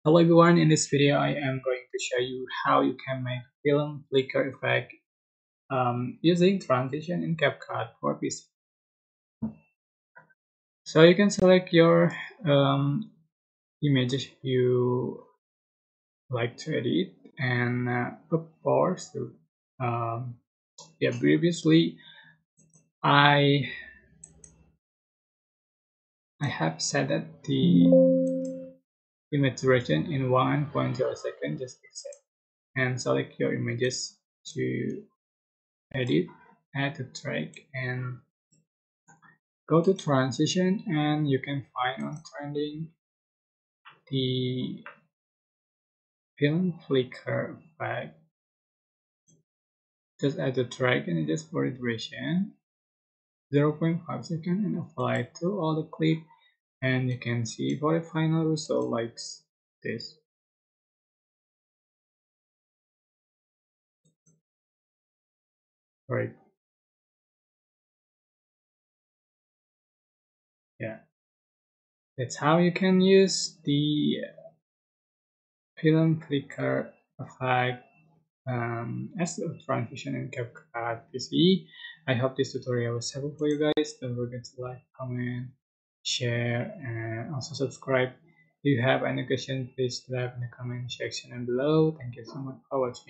Hello everyone, in this video I am going to show you how you can make film flicker effect using transition in CapCut for PC. So you can select your images you like to edit and of course, um, yeah, previously I have set that the image duration in 1.0 seconds. Just accept and select your images to edit, add to track, and go to transition, and you can find on trending the film flicker effect. Just add the track and adjust for the duration 0.5 seconds and apply it to all the clip, and you can see for the final result like this. Right, yeah, that's how you can use the film flicker effect as a transition in CapCut PC. I hope this tutorial was helpful for you guys. Don't forget to like, comment, share, and also subscribe. If you have any question, please leave in the comment section and below. Thank you so much for watching.